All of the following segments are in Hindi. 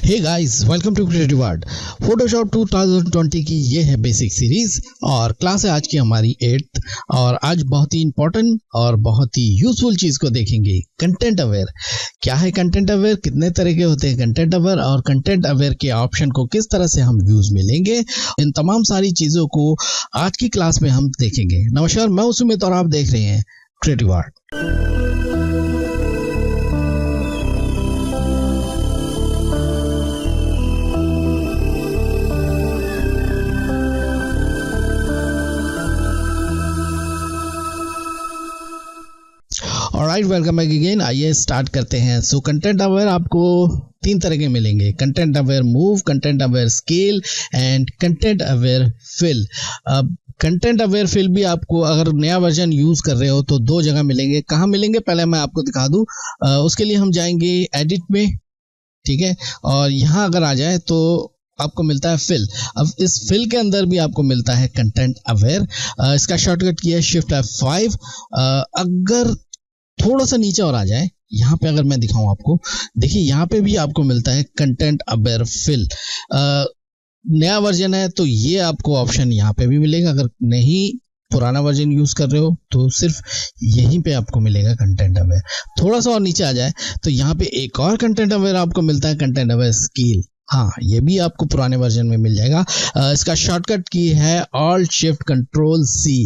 Hey guys, welcome to creative art. Photoshop 2020 की ये है बेसिक सीरीज और क्लास है आज की हमारी 8th। और आज बहुत ही इंपॉर्टेंट और बहुत ही यूजफुल चीज को देखेंगे, कंटेंट अवेयर। क्या है कंटेंट अवेयर, कितने तरह के होते हैं कंटेंट अवेयर, और कंटेंट अवेयर के ऑप्शन को किस तरह से हम यूज में लेंगे, इन तमाम सारी चीजों को आज की क्लास में हम देखेंगे। नमस्कार, मैं हूं सुमित और आप देख रहे हैं creative art. Alright, welcome back again. आइए स्टार्ट करते हैं। सो कंटेंट अवेयर आपको तीन तरह के मिलेंगे, content aware move, content aware scale and content aware fill. अब कंटेंट अवेयर फिल भी आपको अगर नया वर्जन यूज कर रहे हो तो दो जगह मिलेंगे। कहाँ मिलेंगे पहले मैं आपको दिखा दूं। उसके लिए हम जाएंगे एडिट में, ठीक है, और यहाँ अगर आ जाए तो आपको मिलता है फिल। अब इस फिल के अंदर भी आपको मिलता है कंटेंट अवेयर। इसका शॉर्टकट किया है शिफ्ट F5। अगर थोड़ा सा नीचे और आ जाए, यहाँ पे अगर मैं दिखाऊं आपको, देखिए यहाँ पे भी आपको मिलता है कंटेंट अवेयर फिल। नया वर्जन है तो ये आपको ऑप्शन यहाँ पे भी मिलेगा। अगर नहीं पुराना वर्जन यूज कर रहे हो तो सिर्फ यहीं पे आपको मिलेगा कंटेंट अवेयर। थोड़ा सा और नीचे आ जाए तो यहाँ पे एक और कंटेंट अवेयर आपको मिलता है, कंटेंट अवेयर स्केल। हाँ, ये भी आपको पुराने वर्जन में मिल जाएगा। इसका शॉर्टकट की है ऑल्ट शिफ्ट कंट्रोल C।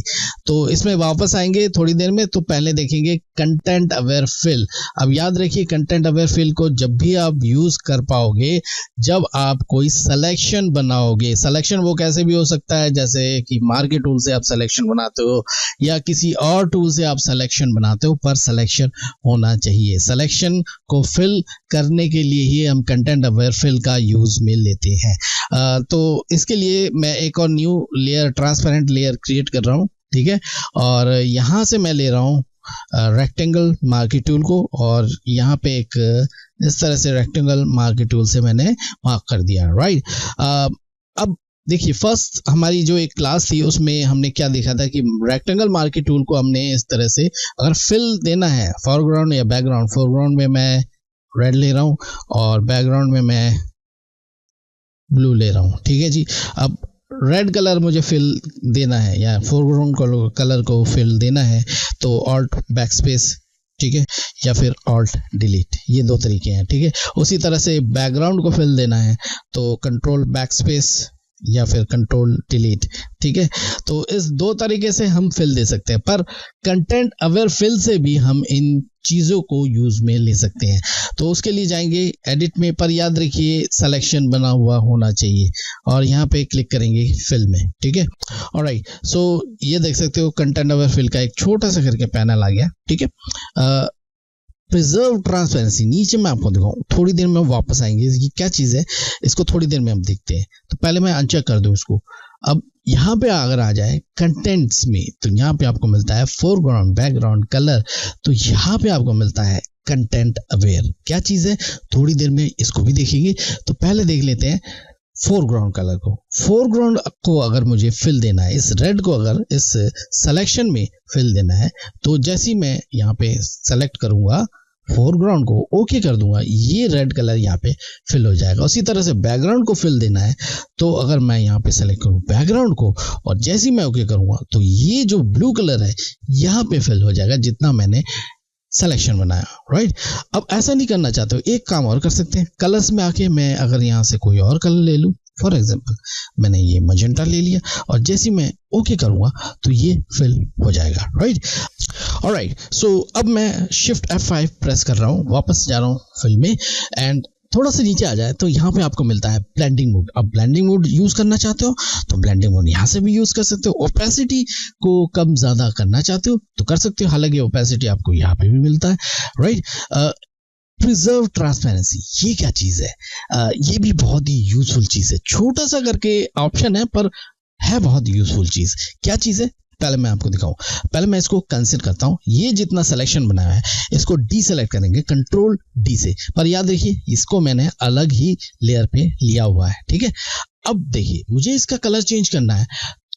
तो इसमें वापस आएंगे थोड़ी देर में, तो पहले देखेंगे कंटेंट अवेयर फिल। अब याद रखिए, कंटेंट अवेयर फिल को जब भी आप यूज कर पाओगे जब आप कोई सिलेक्शन बनाओगे। सिलेक्शन वो कैसे भी हो सकता है, जैसे कि मार्केट टूल से आप सिलेक्शन बनाते हो या किसी और टूल से आप सिलेक्शन बनाते हो, पर सिलेक्शन होना चाहिए। सिलेक्शन को फिल करने के लिए ही हम कंटेंट अवेयर फिल का यूज में लेते हैं। तो इसके लिए मैं एक और new layer, transparent layer create कर रहा हूं, ठीक है। और यहां से मैं ले रहा हूं रेक्टेंगल मार्की टूल को, और यहाँ पे एक इस तरह से रेक्टेंगल मार्की टूल से मैंने मार्क कर दिया, राइट। अब देखिए, फर्स्ट हमारी जो एक क्लास थी उसमें हमने क्या देखा था कि रेक्टेंगल मार्की टूल को हमने इस तरह से अगर फिल देना है फोरग्राउंड या बैकग्राउंड, फोरग्राउंड में मैं रेड ले रहा हूं और बैकग्राउंड में मैं ब्लू ले रहा हूं, ठीक है जी। अब रेड कलर मुझे फिल देना है या फोरग्राउंड कलर को फिल देना है तो ऑल्ट बैकस्पेस, ठीक है, या फिर ऑल्ट डिलीट, ये दो तरीके हैं, ठीक है। उसी तरह से बैकग्राउंड को फिल देना है तो कंट्रोल बैकस्पेस या फिर कंट्रोल डिलीट, ठीक है। तो इस दो तरीके से हम फिल दे सकते हैं, पर कंटेंट अवेयर फिल से भी हम इन चीजों को यूज में ले सकते हैं। तो उसके लिए जाएंगे एडिट में, पर याद रखिए सिलेक्शन बना हुआ होना चाहिए, और यहाँ पे क्लिक करेंगे फिल में, ठीक है। ऑलराइट, सो ये देख सकते हो कंटेंट अवेयर फिल का एक छोटा सा करके पैनल आ गया, ठीक है। प्रिजर्व ट्रांसपेरेंसी, नीचे मैं आपको दिखाऊं, थोड़ी देर में वापस आएंगे। ये क्या चीज है इसको थोड़ी देर में हम देखते हैं। तो पहले मैं अनचेक कर दूं इसको। अब यहाँ पे अगर आ जाए कंटेंट्स में तो यहाँ पे आपको मिलता है फोरग्राउंड, बैकग्राउंड, कलर। तो यहाँ पे आपको मिलता है कंटेंट अवेयर। क्या चीज है, थोड़ी देर में इसको भी देखेंगे। तो पहले देख लेते हैं फोरग्राउंड कलर को। फोरग्राउंड को अगर मुझे फिल देना है, इस रेड को अगर इस सिलेक्शन में फिल देना है, तो जैसे ही मैं यहाँ पे सेलेक्ट करूंगा फोरग्राउंड को, ओके कर दूंगा, ये रेड कलर यहाँ पे फिल हो जाएगा। उसी तरह से बैकग्राउंड को फिल देना है तो अगर मैं यहाँ पे सेलेक्ट करूँ बैकग्राउंड को और जैसे ही मैं ओके करूंगा तो ये जो ब्लू कलर है यहाँ पे फिल हो जाएगा जितना मैंने सिलेक्शन बनाया, राइट। अब ऐसा नहीं करना चाहते हो, एक काम और कर सकते हैं। कलर्स में आके मैं अगर यहाँ से कोई और कलर ले लूं, फॉर एग्जांपल मैंने ये मजेंटा ले लिया, और जैसे मैं ओके करूंगा तो ये फिल हो जाएगा, राइट। ऑलराइट, सो अब मैं शिफ्ट F5 प्रेस कर रहा हूँ, वापस जा रहा हूँ फिल में, एंड थोड़ा सा नीचे आ जाए तो यहाँ पे आपको मिलता है ब्लेंडिंग मोड। अब ब्लेंडिंग मोड यूज करना चाहते हो तो ब्लेंडिंग मोड यहाँ से भी यूज कर सकते हो। ओपेसिटी को कम ज्यादा करना चाहते हो तो कर सकते हो, हालांकि ओपेसिटी आपको यहाँ पे भी मिलता है, राइट। प्रिजर्व ट्रांसपेरेंसी, ये क्या चीज है, ये भी बहुत ही यूजफुल चीज है। छोटा सा करके ऑप्शन है पर है बहुत यूजफुल चीज। क्या चीज है पहले मैं आपको दिखाऊं। पहले मैं इसको कैंसिल करता हूं। ये जितना सिलेक्शन बनाया है इसको डीसेलेक्ट करेंगे कंट्रोल D से, पर याद रखिए इसको मैंने अलग ही लेयर पे लिया हुआ है, ठीक है। अब देखिए मुझे इसका कलर चेंज करना है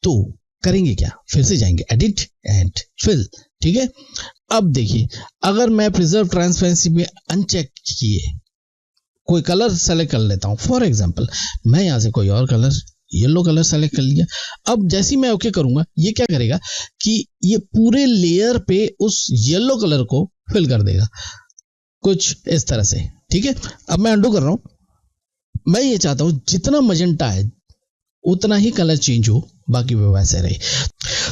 तो करेंगे क्या, फिर से जाएंगे एडिट एंड फिल, ठीक है। अब देखिए अगर मैं प्रिजर्व ट्रांसपेरेंसी में अनचेक किए कोई कलर सेलेक्ट कर लेता हूँ। फॉर एग्जांपल मैं यहाँ से कोई और कलर, येलो कलर सेलेक्ट कर लिया। अब जैसे ही मैं ओके करूंगा, ये क्या करेगा कि ये पूरे लेयर पे उस येलो कलर को फिल कर देगा, कुछ इस तरह से। ठीक है, अब मैं अंडू कर रहा हूं। मैं ये चाहता हूं जितना मजेंटा है उतना ही कलर चेंज हो, बाकी वो वैसे रहे।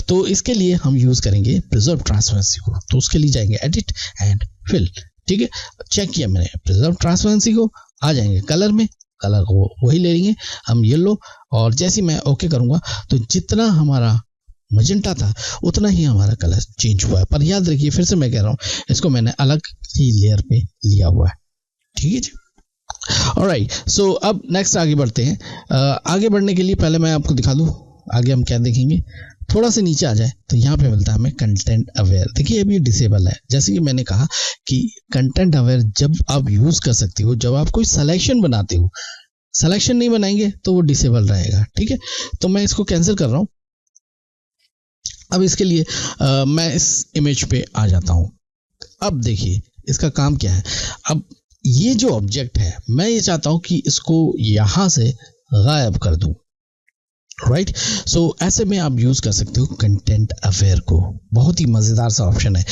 तो इसके लिए हम यूज करेंगे प्रिजर्व ट्रांसपेरेंसी को। तो उसके लिए जाएंगे एडिट एंड फिल। ठीक है, चेक किया मैंने प्रिजर्व ट्रांसपेरेंसी को, आ जाएंगे कलर में, कलर को वही ले लेंगे हम येलो, और जैसे मैं ओके करूंगा तो जितना हमारा मजेंटा था उतना ही हमारा कलर चेंज हुआ है। पर याद रखिए, फिर से मैं कह रहा हूं, इसको मैंने अलग ही लेयर पे लिया हुआ है। ठीक है जी, ऑलराइट। सो अब नेक्स्ट आगे बढ़ते हैं। आगे बढ़ने के लिए पहले मैं आपको दिखा दूं आगे हम क्या देखेंगे। थोड़ा सा नीचे आ जाए तो यहाँ पे मिलता है हमें कंटेंट अवेयर। देखिए अभी डिसेबल है। जैसे कि मैंने कहा कि कंटेंट अवेयर जब आप यूज कर सकते हो जब आप कोई सिलेक्शन बनाते हो। सिलेक्शन नहीं बनाएंगे तो वो डिसेबल रहेगा। ठीक है, तो मैं इसको कैंसिल कर रहा हूं। अब इसके लिए मैं इस इमेज पे आ जाता हूं। अब देखिए इसका काम क्या है। अब ये जो ऑब्जेक्ट है, मैं ये चाहता हूं कि इसको यहां से गायब कर दूं। राइट, सो ऐसे में आप यूज कर सकते हो कंटेंट अवेयर को। बहुत ही मजेदार सा ऑप्शन है।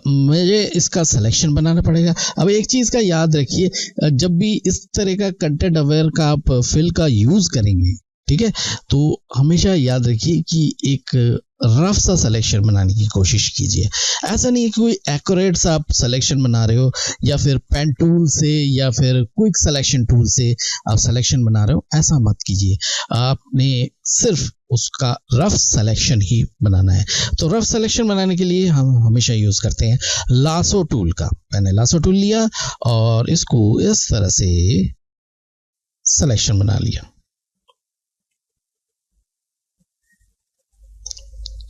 मुझे इसका सिलेक्शन बनाना पड़ेगा। अब एक चीज का याद रखिए, जब भी इस तरह का कंटेंट अवेयर का आप फिल का यूज करेंगे, ठीक है, तो हमेशा याद रखिए कि एक रफ सा सिलेक्शन बनाने की कोशिश कीजिए। ऐसा नहीं है कि कोई एक्यूरेट सा आप सिलेक्शन बना रहे हो या फिर पेन टूल से या फिर क्विक सिलेक्शन टूल से आप सिलेक्शन बना रहे हो, ऐसा मत कीजिए। आपने सिर्फ उसका रफ सिलेक्शन ही बनाना है। तो रफ सिलेक्शन बनाने के लिए हम हमेशा यूज करते हैं लासो टूल का। मैंने लासो टूल लिया और इसको इस तरह से सिलेक्शन बना लिया।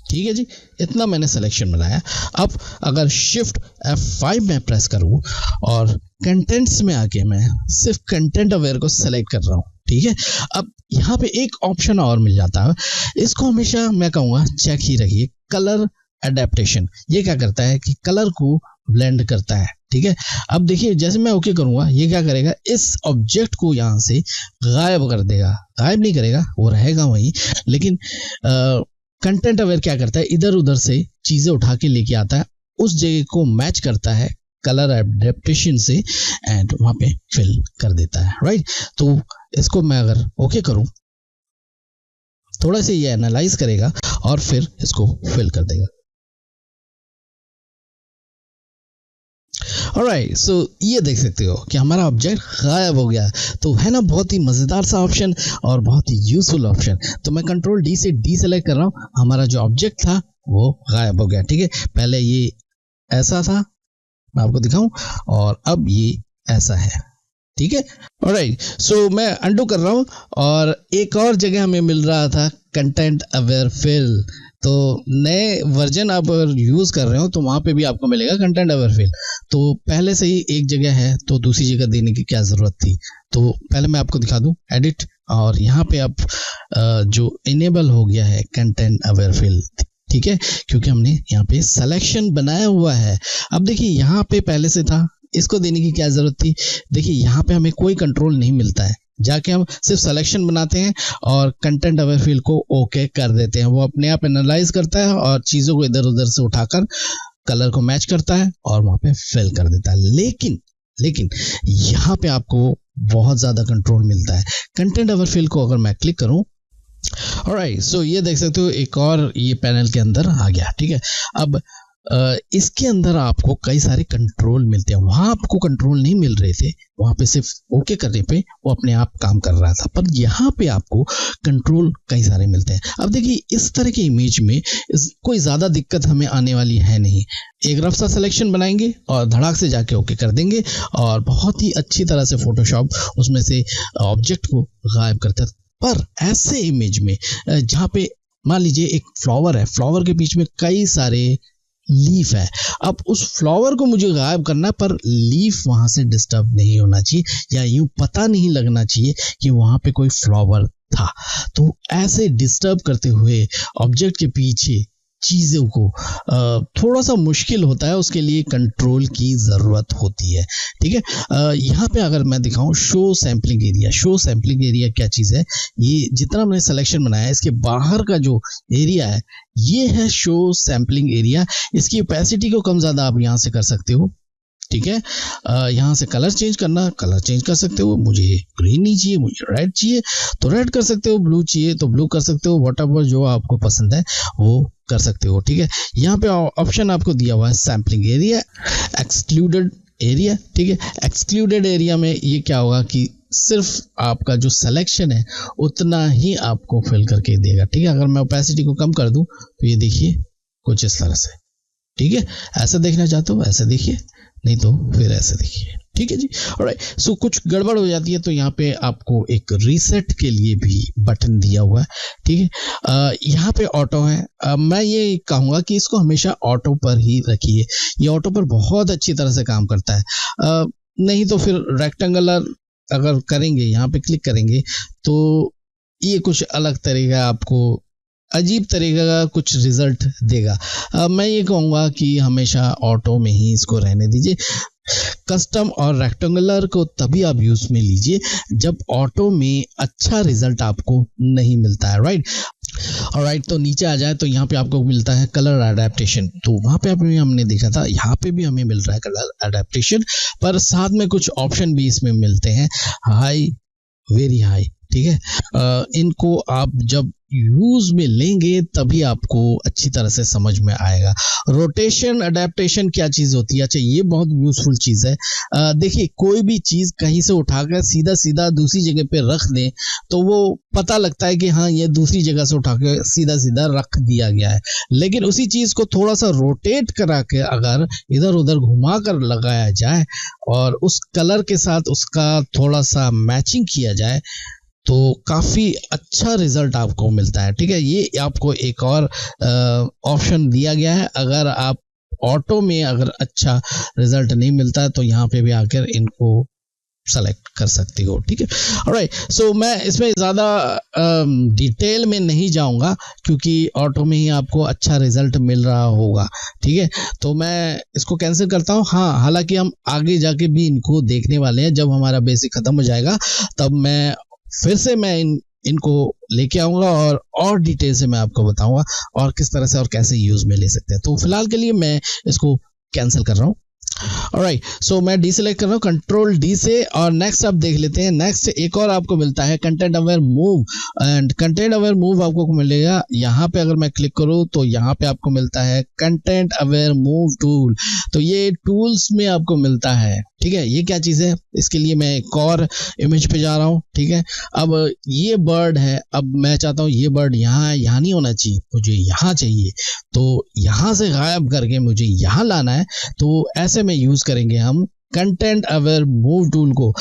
ठीक है जी, इतना मैंने सिलेक्शन बनाया। अब अगर शिफ्ट F5 में प्रेस करूं और कंटेंट्स में आके मैं सिर्फ कंटेंट अवेयर को सेलेक्ट कर रहा हूं। ठीक है, अब यहाँ पे एक ऑप्शन और मिल जाता है। इसको हमेशा मैं कहूँगा चेक ही रखिए, कलर एडेप्टेशन। ये क्या करता है कि कलर को ब्लेंड करता है। ठीक है, अब देखिए जैसे मैं ओके करूंगा, ये क्या करेगा, इस ऑब्जेक्ट को यहाँ से गायब कर देगा। गायब नहीं करेगा, वो रहेगा वहीं, लेकिन कंटेंट अवेयर क्या करता है, इधर उधर से चीजें उठा के लेके आता है, उस जगह को मैच करता है कलर एडेप्टेशन से एंड वहां पे फिल कर देता है। राइट, तो इसको मैं अगर ओके करूं, थोड़ा से ये एनालाइज करेगा और फिर इसको फिल कर देगा। ऑलराइट, सो ये देख सकते हो कि हमारा ऑब्जेक्ट गायब हो गया। तो है ना बहुत ही मजेदार सा ऑप्शन और बहुत ही यूजफुल ऑप्शन। तो मैं कंट्रोल डी से डी सेलेक्ट कर रहा हूँ, हमारा जो ऑब्जेक्ट था वो गायब हो गया। ठीक है, पहले ये ऐसा था, मैं आपको दिखाऊं, और अब ये ऐसा है। ठीक है, ऑलराइट, सो मैं अंडू कर रहा हूं और एक और जगह हमें मिल रहा था कंटेंट अवेयर फिल। तो नए वर्जन आप अगर यूज कर रहे हो तो वहां पे भी आपको मिलेगा कंटेंट अवेयर फिल। तो पहले से ही एक जगह है तो दूसरी जगह देने की क्या जरूरत थी। तो पहले मैं आपको दिखा दूं एडिट, और यहाँ पे आप जो इनेबल हो गया है कंटेंट अवेयर फिल। ठीक है, क्योंकि हमने यहाँ पे सिलेक्शन बनाया हुआ है। अब देखिए यहाँ पे पहले से था, इसको देने की क्या जरूरत थी। देखिए यहाँ पे हमें कोई कंट्रोल नहीं मिलता है, जाके हम सिर्फ सिलेक्शन बनाते हैं और कंटेंट अवेयर फील्ड को ओके कर देते हैं। वो अपने आप एनालाइज करता है और चीजों को इधर उधर से उठाकर कलर को मैच करता है और वहां पे फिल कर देता है। लेकिन यहाँ पे आपको बहुत ज्यादा कंट्रोल मिलता है। कंटेंट अवेयर फील्ड को अगर मैं क्लिक करूं, ऑलराइट, सो ये देख सकते हो एक और ये पैनल के अंदर आ गया। ठीक है, अब इसके अंदर आपको कई सारे कंट्रोल मिलते हैं। वहां आपको कंट्रोल नहीं मिल रहे थे, वहां पे सिर्फ ओके करने पे वो अपने आप काम कर रहा था, पर यहाँ पे आपको कंट्रोल कई सारे मिलते हैं। अब देखिए इस तरह के इमेज में कोई ज्यादा दिक्कत हमें आने वाली है नहीं। एक रफ सा सिलेक्शन बनाएंगे और धड़ाक से जाके ओके कर देंगे और बहुत ही अच्छी तरह से फोटोशॉप उसमें से ऑब्जेक्ट को गायब करता है। पर ऐसे इमेज में जहाँ पे मान लीजिए एक फ्लावर है, फ्लावर के बीच में कई सारे लीफ है, अब उस फ्लावर को मुझे गायब करना है, पर लीफ वहां से डिस्टर्ब नहीं होना चाहिए या यूं पता नहीं लगना चाहिए कि वहां पे कोई फ्लावर था। तो ऐसे डिस्टर्ब करते हुए ऑब्जेक्ट के पीछे चीज़ों को थोड़ा सा मुश्किल होता है, उसके लिए कंट्रोल की ज़रूरत होती है। ठीक है, यहाँ पे अगर मैं दिखाऊं show sampling area, show sampling area क्या चीज़ है, ये जितना मैंने सिलेक्शन बनाया है इसके बाहर का जो एरिया है ये है शो सैम्पलिंग एरिया। इसकी ओपेसिटी को कम ज़्यादा आप यहाँ से कर सकते हो। ठीक है, यहाँ से कलर चेंज करना, कलर चेंज कर सकते हो। मुझे ग्रीन नहीं चाहिए, मुझे रेड चाहिए तो रेड कर सकते हो, ब्लू चाहिए तो ब्लू कर सकते हो, व्हाटएवर जो आपको पसंद है वो कर सकते हो। ठीक है, यहाँ पे ऑप्शन आपको दिया हुआ है सैम्पलिंग एरिया, एक्सक्लूडेड एरिया। ठीक है, एक्सक्लूडेड एरिया में ये क्या होगा कि सिर्फ आपका जो सिलेक्शन है उतना ही आपको फिल करके देगा। ठीक है, अगर मैं ओपेसिटी को कम कर दूं तो ये देखिए कुछ इस तरह से। ठीक है, ऐसा देखना चाहते हो ऐसे देखिए, नहीं तो फिर ऐसे देखिए। ठीक है जी, ऑलराइट। सो कुछ गड़बड़ हो जाती है तो यहाँ पे आपको एक रीसेट के लिए भी बटन दिया हुआ है। ठीक है, यहाँ पे ऑटो है। मैं ये कहूँगा कि इसको हमेशा ऑटो पर ही रखिए, ये ऑटो पर बहुत अच्छी तरह से काम करता है। नहीं तो फिर रेक्टेंगुलर अगर करेंगे, यहाँ पे क्लिक करेंगे तो ये कुछ अलग तरीका, आपको अजीब तरीके का कुछ रिजल्ट देगा। मैं ये कहूँगा कि हमेशा ऑटो में ही इसको रहने दीजिए। कस्टम और रेक्टेंगुलर को तभी आप यूज में लीजिए जब ऑटो में अच्छा रिजल्ट आपको नहीं मिलता है, राइट। ऑलराइट, तो नीचे आ जाए तो यहाँ पे आपको मिलता है कलर अडेप्टेशन। तो वहाँ पे हमने देखा था, यहाँ पे भी हमें मिल रहा है कलर अडेप्टेशन, पर साथ में कुछ ऑप्शन भी इसमें मिलते हैं, हाई, वेरी हाई। ठीक है, इनको आप जब यूज में लेंगे तभी आपको अच्छी तरह से समझ में आएगा। रोटेशन अडेप्टेशन क्या चीज होती है? अच्छा, ये बहुत यूजफुल चीज है। देखिए, कोई भी चीज कहीं से उठाकर सीधा सीधा दूसरी जगह पे रख दें तो वो पता लगता है कि हाँ ये दूसरी जगह से उठाकर सीधा सीधा रख दिया गया है, लेकिन उसी चीज को थोड़ा सा रोटेट करा के अगर इधर उधर घुमा कर लगाया जाए और उस कलर के साथ उसका थोड़ा सा मैचिंग किया जाए तो काफ़ी अच्छा रिजल्ट आपको मिलता है। ठीक है, ये आपको एक और ऑप्शन दिया गया है। अगर आप ऑटो में अगर अच्छा रिजल्ट नहीं मिलता है तो यहाँ पे भी आकर इनको सेलेक्ट कर सकती हो। ठीक है, ऑलराइट। सो मैं इसमें ज़्यादा डिटेल में नहीं जाऊंगा क्योंकि ऑटो में ही आपको अच्छा रिजल्ट मिल रहा होगा। ठीक है, तो मैं इसको कैंसिल करता हूँ। हाँ, हालांकि हम आगे जाके भी इनको देखने वाले हैं, जब हमारा बेसिक ख़त्म हो जाएगा तब मैं फिर से इनको लेके आऊँगा और डिटेल से मैं आपको बताऊँगा और किस तरह से और कैसे यूज़ में ले सकते हैं। तो फिलहाल के लिए मैं इसको कैंसिल कर रहा हूँ। ऑलराइट, सो मैं डी सेलेक्ट कर रहा हूँ कंट्रोल डी से, और नेक्स्ट आप देख लेते हैं। नेक्स्ट एक और आपको मिलता है content aware move, and content aware move आपको मिलेगा यहाँ पे। अगर मैं क्लिक करूँ तो यहाँ पे आपको मिलता है कंटेंट अवेयर मूव टूल। तो ये टूल्स में आपको मिलता है। ठीक है, ये क्या चीज़ है, इसके लिए मैं एक और इमेज पे जा रहा हूँ। ठीक है, अब ये बर्ड है, अब मैं चाहता हूँ ये बर्ड यहाँ है, यहाँ नहीं होना चाहिए, मुझे यहाँ चाहिए, तो यहाँ से गायब करके मुझे यहाँ लाना है। तो ऐसे में यूज़ करेंगे हम कंटेंट अवेयर मूव टूल को।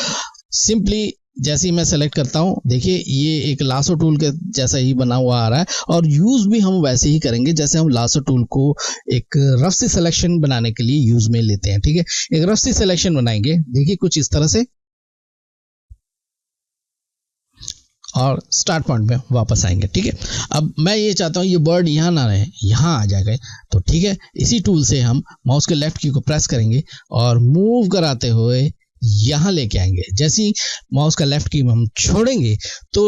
सिंपली जैसे ही मैं सेलेक्ट करता हूँ, देखिए ये एक लासो टूल के जैसा ही बना हुआ आ रहा है, और यूज़ भी हम वैसे ही करेंगे जैसे हम लासो टूल को एक रफ सी सिलेक्शन बनाने के लिए यूज़ में लेते हैं। ठीक है, एक रफ सी सिलेक्शन बनाएंगे, देखिए कुछ इस तरह से, और स्टार्ट पॉइंट में वापस आएंगे। ठीक है, अब मैं ये चाहता हूँ ये बर्ड यहाँ ना रहे, यहाँ आ जाएगा। तो ठीक है, इसी टूल से हम माउस के लेफ्ट की को प्रेस करेंगे और मूव कराते हुए यहाँ लेके आएंगे। जैसे ही माउस का लेफ्ट की हम छोड़ेंगे तो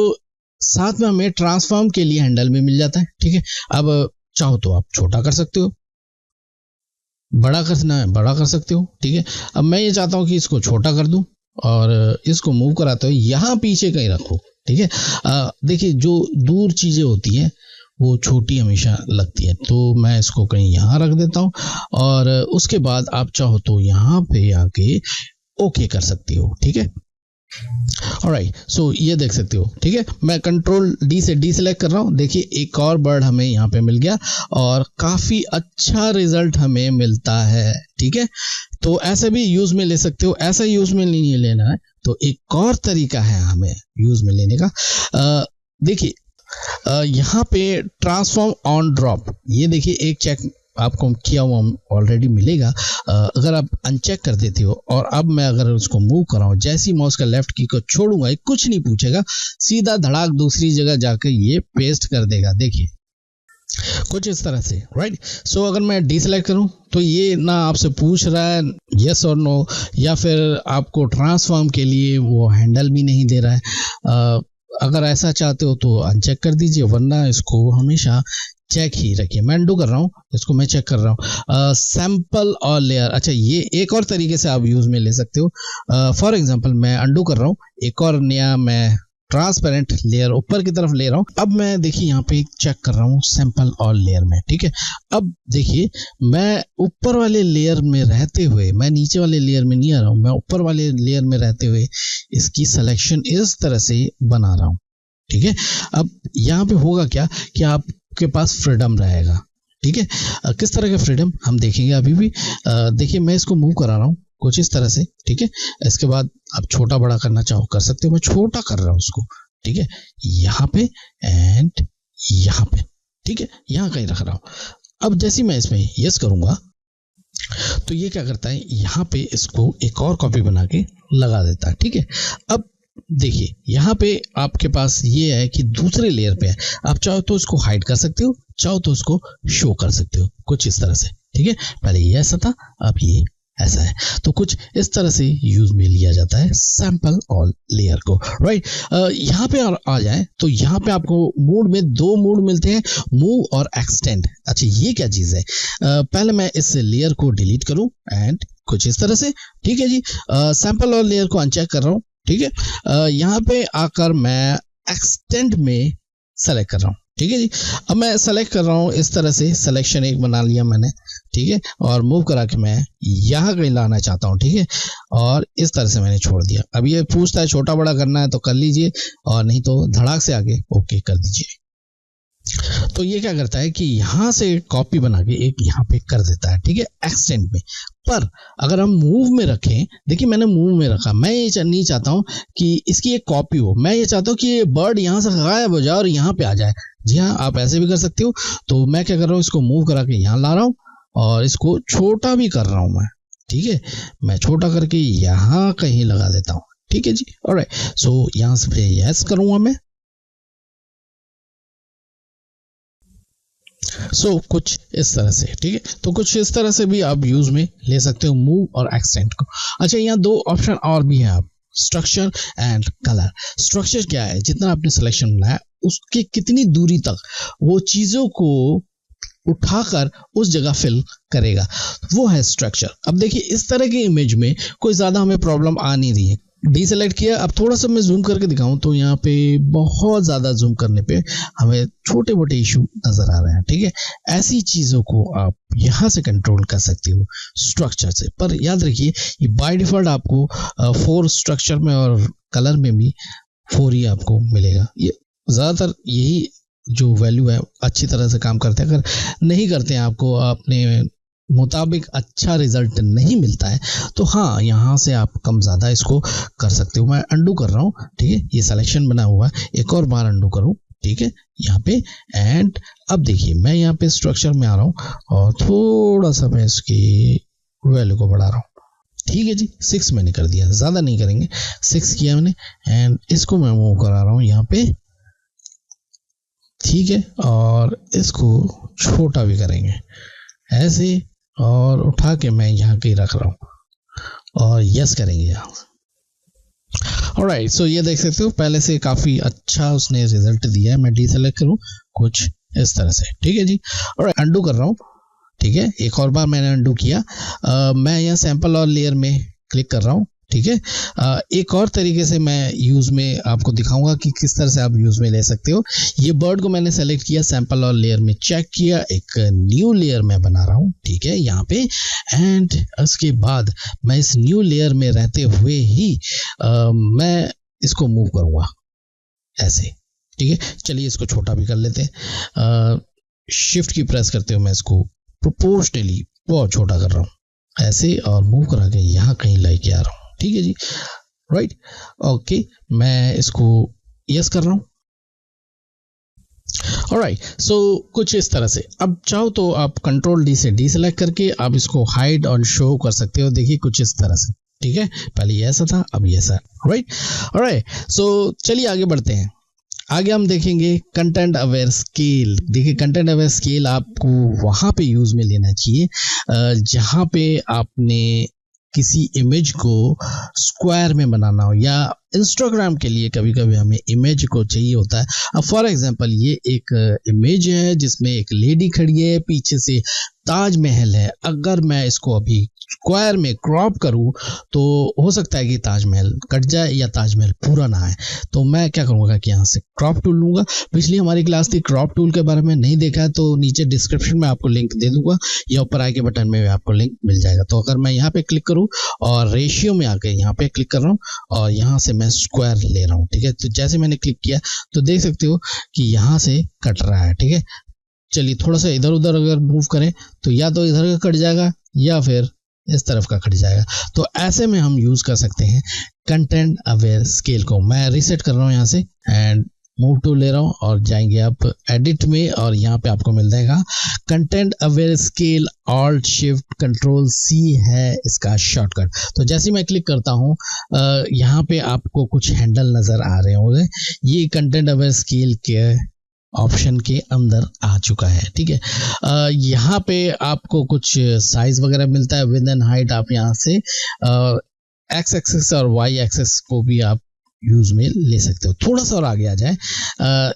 साथ में हमें ट्रांसफॉर्म के लिए हैंडल भी मिल जाता है। ठीक है, अब चाहो तो आप छोटा कर सकते हो, बड़ा करना है बड़ा कर सकते हो। ठीक है, अब मैं ये चाहता हूँ कि इसको छोटा कर दूं और इसको मूव कराते हुए यहाँ पीछे कहीं रखो। ठीक है, देखिए जो दूर चीज़ें होती हैं वो छोटी हमेशा लगती है, तो मैं इसको कहीं यहाँ रख देता हूँ और उसके बाद आप चाहो तो यहाँ पे आके ओके कर सकती हो। ठीक है, ऑलराइट, सो ये देख सकते हो। ठीक है, मैं कंट्रोल डी से डी सेलेक्ट कर रहा हूँ, देखिए एक और बर्ड हमें यहाँ पे मिल गया और काफ़ी अच्छा रिजल्ट हमें मिलता है। ठीक है, तो ऐसे भी यूज़ में ले सकते हो, ऐसा यूज़ में नहीं लेना है तो एक और तरीका है हमें यूज़ में लेने का। देखिए यहाँ पे ट्रांसफॉर्म ऑन ड्रॉप, ये देखिए एक चेक आपको किया हुआ ऑलरेडी मिलेगा। अगर आप अनचेक कर देते हो और अब मैं अगर उसको मूव कराऊँ, जैसे ही माउस का लेफ्ट की को छोड़ूंगा ये कुछ नहीं पूछेगा, सीधा धड़ाक दूसरी जगह जाकर ये पेस्ट कर देगा। देखिए कुछ इस तरह से, राइट। सो अगर मैं डीसेलेक्ट करूं तो ये ना आपसे पूछ रहा है यस और नो, या फिर आपको ट्रांसफॉर्म के लिए वो हैंडल भी नहीं दे रहा है। अगर ऐसा चाहते हो तो अनचेक कर दीजिए, वरना इसको हमेशा चेक ही रखिए। मैं अंडू कर रहा हूँ, इसको मैं चेक कर रहा हूँ। सैंपल और लेयर, अच्छा ये एक और तरीके से आप यूज में ले सकते हो। फॉर एग्जांपल मैं अंडू कर रहा हूँ, एक और नया मैं ट्रांसपेरेंट लेयर ऊपर की तरफ ले रहा हूँ। अब मैं देखिए यहाँ पे चेक कर रहा हूँ सैंपल और लेयर में, ठीक है। अब देखिए मैं ऊपर वाले लेयर में रहते हुए, मैं नीचे वाले लेयर में नहीं आ रहा हूँ, मैं ऊपर वाले लेयर में रहते हुए इसकी सिलेक्शन इस तरह से बना रहा हूँ, ठीक है। अब यहाँ पे होगा क्या कि आपके पास फ्रीडम रहेगा, ठीक है। किस तरह का फ्रीडम हम देखेंगे अभी भी। देखिए मैं इसको मूव करा रहा हूँ कुछ इस तरह से, ठीक है। इसके बाद आप छोटा बड़ा करना चाहो कर सकते हो, मैं छोटा कर रहा हूँ उसको, ठीक है, यहाँ पे एंड यहाँ पे, ठीक है, यहाँ कहीं रख रहा हूँ। अब जैसे मैं इसमें यस करूंगा तो ये क्या करता है, यहाँ पे इसको एक और कॉपी बना के लगा देता है, ठीक है। अब देखिए यहाँ पे आपके पास ये है कि दूसरे लेयर पे है, आप चाहो तो इसको हाइड कर सकते हो, चाहो तो उसको शो कर सकते हो, कुछ इस तरह से, ठीक है। पहले ये ऐसा था, अब ये ऐसा है। तो कुछ इस तरह से यूज में लिया जाता है सैंपल और लेयर को, राइट। यहाँ पे आ जाए तो यहाँ पे आपको मोड में दो मोड मिलते हैं, मूव और एक्सटेंड। अच्छा ये क्या चीज है, पहले मैं इस लेयर को डिलीट करूं एंड कुछ इस तरह से, ठीक है जी। सैंपल और लेयर को अनचेक कर रहा हूं, ठीक है। यहाँ पे आकर मैं एक्सटेंड में सेलेक्ट कर रहा हूँ, ठीक है जी। अब मैं सेलेक्ट कर रहा हूँ इस तरह से, सिलेक्शन एक बना लिया मैंने, ठीक है, और मूव करा के मैं यहाँ कहीं लाना चाहता हूँ, ठीक है, और इस तरह से मैंने छोड़ दिया। अब ये पूछता है छोटा बड़ा करना है तो कर लीजिए, और नहीं तो धड़ाक से आगे ओके कर दीजिए। तो ये क्या करता है कि यहाँ से कॉपी बना के एक यहाँ पे कर देता है, ठीक है, एक्सटेंड में। पर अगर हम मूव में रखें, देखिए मैंने मूव में रखा, मैं ये नहीं चाहता हूँ कि इसकी एक कॉपी हो, मैं ये चाहता हूँ कि ये बर्ड यहाँ से गायब हो जाए और यहाँ पे आ जाए। जी हाँ, आप ऐसे भी कर सकते हो। तो मैं क्या कर रहा हूँ, इसको मूव करा के यहाँ ला रहा हूँ और इसको छोटा भी कर रहा हूँ मैं, ठीक है, मैं छोटा करके यहाँ कहीं लगा देता हूँ, ठीक है जी। ऑलराइट, सो यहाँ से यस करूंगा मैं। सो कुछ इस तरह से, ठीक है। तो कुछ इस तरह से भी आप यूज में ले सकते हो मूव और एक्सटेंड को। अच्छा यहाँ दो ऑप्शन और भी है, आप स्ट्रक्चर एंड कलर। स्ट्रक्चर क्या है, जितना आपने सिलेक्शन बनाया उसके कितनी दूरी तक वो चीजों को उठाकर उस जगह फिल करेगा, वो है स्ट्रक्चर। अब देखिए इस तरह की इमेज में कोई ज्यादा हमें प्रॉब्लम आ नहीं रही है। डीसेलेक्ट किया, अब थोड़ा सा मैं जूम करके दिखाऊं तो यहाँ पे बहुत ज्यादा जूम करने पे हमें छोटे मोटे इशू नजर आ रहे हैं, ठीक है। ऐसी चीजों को आप यहाँ से कंट्रोल कर सकते हो स्ट्रक्चर से। पर याद रखिए ये बाय डिफॉल्ट आपको 4 स्ट्रक्चर में और कलर में भी 4 ही आपको मिलेगा। ये ज्यादातर यही जो वैल्यू है अच्छी तरह से काम करते हैं। अगर नहीं करते हैं, आपको अपने मुताबिक अच्छा रिजल्ट नहीं मिलता है, तो हाँ यहाँ से आप कम ज़्यादा इसको कर सकते हो। मैं अंडू कर रहा हूँ, ठीक है, ये सिलेक्शन बना हुआ है, एक और बार अंडू करूँ, ठीक है, यहाँ पे एंड अब देखिए मैं यहाँ पे स्ट्रक्चर में आ रहा हूँ और थोड़ा सा मैं इसकी वैल्यू को बढ़ा रहा हूँ, ठीक है जी। 6 मैंने कर दिया, ज़्यादा नहीं करेंगे, 6 किया मैंने एंड इसको मैं मूव करा रहा हूँ यहाँ पे, ठीक है, और इसको छोटा भी करेंगे ऐसे और उठा के मैं यहाँ कहीं रख रहा हूँ और यस करेंगे यहाँ। ऑलराइट, सो ये देख सकते हो पहले से काफी अच्छा उसने रिजल्ट दिया है। मैं डीसेलेक्ट करूँ कुछ इस तरह से, ठीक है जी। ऑलराइट, अंडू कर रहा हूँ, ठीक है, एक और बार मैंने अंडू किया। मैं यहाँ सैंपल और लेयर में क्लिक कर रहा हूँ, ठीक है। एक और तरीके से मैं यूज में आपको दिखाऊंगा कि किस तरह से आप यूज में ले सकते हो। ये बर्ड को मैंने सेलेक्ट किया, सैंपल और लेयर में चेक किया, एक न्यू लेयर में बना रहा हूँ, ठीक है, यहाँ पे एंड उसके बाद मैं इस न्यू लेयर में रहते हुए ही मैं इसको मूव करूंगा ऐसे, ठीक है। चलिए इसको छोटा भी कर लेते हैं। शिफ्ट की प्रेस करते हुए मैं इसको प्रोपोर्शनली बहुत छोटा कर रहा हूँ ऐसे और मूव करा के यहाँ कहीं लेके आ रहा हूँ, ठीक है जी। राइट, ओके, मैं इसको यस कर रहा हूं। ऑलराइट, सो कुछ इस तरह से। अब चाहो तो आप कंट्रोल डी से डीसेलेक्ट करके आप इसको हाइड और शो कर सकते हो। देखिए कुछ इस तरह से, ठीक है, पहले ये ऐसा था, अब ये ऐसा, राइट। ऑलराइट, सो चलिए आगे बढ़ते हैं। आगे हम देखेंगे कंटेंट अवेयर स्केल। देखिए कंटेंट अवेयर स्केल आपको वहाँ पे यूज़ में लेना चाहिए जहाँ पे आपने किसी इमेज को स्क्वायर में बनाना हो, या इंस्टाग्राम के लिए कभी कभी हमें इमेज को चाहिए होता है। अब फॉर एग्जांपल ये एक इमेज है जिसमें एक लेडी खड़ी है, पीछे से ताजमहल है। अगर मैं इसको अभी स्क्वायर में क्रॉप करूं तो हो सकता है कि ताजमहल कट जाए या ताजमहल पूरा ना आए। तो मैं क्या करूंगा कि यहाँ से क्रॉप टूल लूंगा। पिछली हमारी क्लास थी क्रॉप टूल के बारे में, नहीं देखा है तो नीचे डिस्क्रिप्शन में आपको लिंक दे दूंगा या ऊपर आई के बटन में आपको लिंक मिल जाएगा। तो अगर मैं यहाँ पे क्लिक करूँ और रेशियो में आके यहाँ पे क्लिक कर रहा हूँ और यहाँ से मैं स्क्वायर ले रहा हूँ, ठीक है। तो जैसे मैंने क्लिक किया तो देख सकते हो कि यहाँ से कट रहा है, ठीक है। चलिए थोड़ा सा इधर उधर अगर मूव करें तो या तो इधर का कट जाएगा या फिर इस तरफ का कट जाएगा। तो ऐसे में हम यूज कर सकते हैं कंटेंट अवेयर स्केल को। मैं रीसेट कर रहा हूँ यहाँ से एंड मूव टू ले रहा हूँ और जाएंगे आप एडिट में और यहाँ पे आपको मिल जाएगा content aware scale. Alt shift control C है इसका शॉर्टकट। तो जैसे मैं क्लिक करता हूँ यहाँ पे आपको कुछ हैंडल नजर आ रहे होंगे। ये कंटेंट अवेयर स्केल के ऑप्शन के अंदर आ चुका है, ठीक है। यहाँ पे आपको कुछ साइज वगैरह मिलता है, विद एंड हाइट। आप यहाँ से एक्स एक्सेस और वाई एक्सेस को भी आप यूज में ले सकते हो। थोड़ा सा और आगे आ जाए,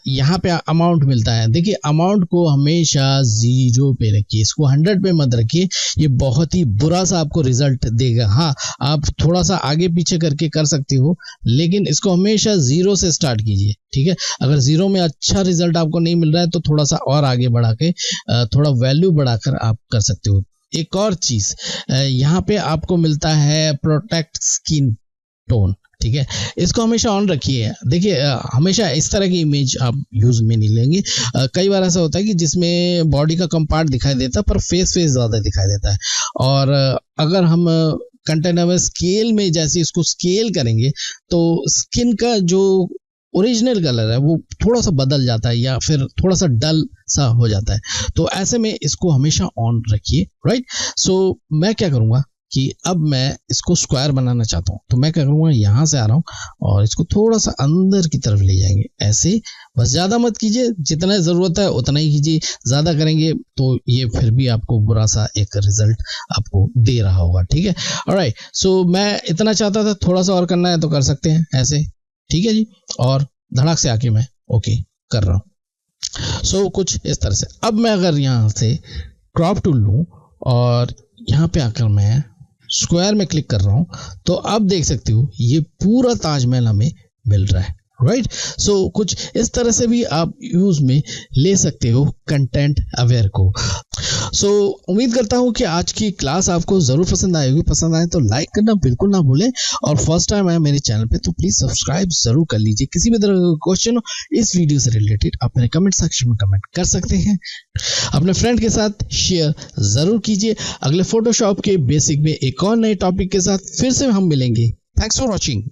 यहाँ पे अमाउंट मिलता है। देखिए अमाउंट को हमेशा 0 पे रखिए, इसको 100 पे मत रखिए, ये बहुत ही बुरा सा आपको रिजल्ट देगा। हाँ आप थोड़ा सा आगे पीछे करके कर सकते हो, लेकिन इसको हमेशा 0 से स्टार्ट कीजिए, ठीक है। अगर 0 में अच्छा रिजल्ट आपको नहीं मिल रहा है तो थोड़ा सा और आगे बढ़ा के थोड़ा वैल्यू बढ़ाकर आप कर सकते हो। एक और चीज यहाँ पे आपको मिलता है प्रोटेक्ट स्किन टोन, ठीक है। इसको हमेशा ऑन रखिए। देखिए हमेशा इस तरह की इमेज आप यूज में नहीं लेंगे। कई बार ऐसा होता है कि जिसमें बॉडी का कंपार्ट दिखाई देता है पर फेस ज्यादा दिखाई देता है। और अगर हम कंटेंट अवेयर स्केल में जैसे इसको स्केल करेंगे तो स्किन का जो ओरिजिनल कलर है वो थोड़ा सा बदल जाता है या फिर थोड़ा सा डल सा हो जाता है। तो ऐसे में इसको हमेशा ऑन रखिए, राइट। सो मैं क्या करूंगा कि अब मैं इसको स्क्वायर बनाना चाहता हूँ, तो मैं क्या करूँगा यहाँ से आ रहा हूँ और इसको थोड़ा सा अंदर की तरफ ले जाएंगे ऐसे। बस ज़्यादा मत कीजिए, जितना ज़रूरत है उतना ही कीजिए। ज़्यादा करेंगे तो ये फिर भी आपको बुरा सा एक रिजल्ट आपको दे रहा होगा, ठीक है। ऑलराइट, सो मैं इतना चाहता था, थोड़ा सा और करना है तो कर सकते हैं ऐसे, ठीक है जी। और धड़ाक से आके मैं ओके कर रहा हूँ। सो कुछ इस तरह से। अब मैं अगर यहाँ से क्रॉप टूल लूँ और यहाँ पे आकर मैं स्क्वायर में क्लिक कर रहा हूं तो अब देख सकते हो ये पूरा ताजमहल हमें मिल रहा है, राइट। सो कुछ इस तरह से भी आप यूज में ले सकते हो कंटेंट अवेयर को। सो उम्मीद करता हूं कि आज की क्लास आपको जरूर पसंद आएगी। पसंद आए तो लाइक करना बिल्कुल ना भूलें और फर्स्ट टाइम आए मेरे चैनल पे तो प्लीज सब्सक्राइब जरूर कर लीजिए। किसी भी तरह का क्वेश्चन हो इस वीडियो से रिलेटेड आप मेरे कमेंट सेक्शन में कमेंट कर सकते हैं। अपने फ्रेंड के साथ शेयर जरूर कीजिए। अगले फोटोशॉप के बेसिक में एक और नए टॉपिक के साथ फिर से हम मिलेंगे। Thanks for watching.